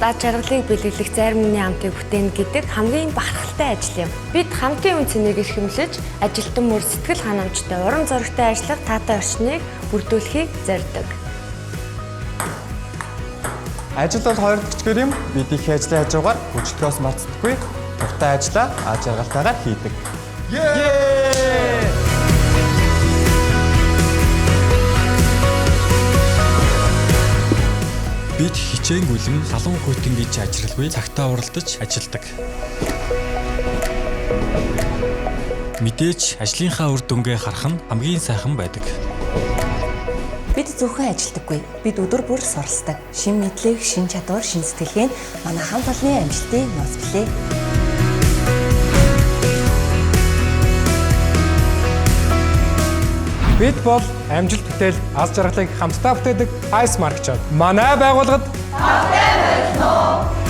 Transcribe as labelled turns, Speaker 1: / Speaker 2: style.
Speaker 1: аж аргалыг бэлэглэх зарим нэгний амтыг бүтээн гэдэг хамгийн бахархалтай ажил юм. Бид хамтын үн цэнийг эрхэмлэж, ажилтан мөр сэтгэл ханамжтай, урам зоригтой ажиллах таатай орчныг бүрдүүлэхийг зорддог.
Speaker 2: Ажил бол хоёр дэвчгэр юм. Бид их ажлын хажуугаар хүчтгээс мартдаггүй. Дуртай ажлаа аж аргалтайгаар хийдэг.
Speaker 3: Бид хичээнгүйлэн халуун хүйтэн гэж ажралгүй цагтаа уралдаж ажилдаг. Мэдээж ажлынхаа үр дүнгээ харах нь хамгийн сайхан байдаг.
Speaker 4: Бид зөвхөн ажилдаггүй. Бид өдөр бүр суралцдаг. Шин мэдлэг, шин чадвар, шин сэтгэлгээ нь манай хамт олонний амжилтын нууц билээ.
Speaker 5: Бид бол амжилт бүтээл аз жаргалыг хамтдаа бүтээдэг Ice Market. Манай байгууллагад
Speaker 6: Хамтдаа болно.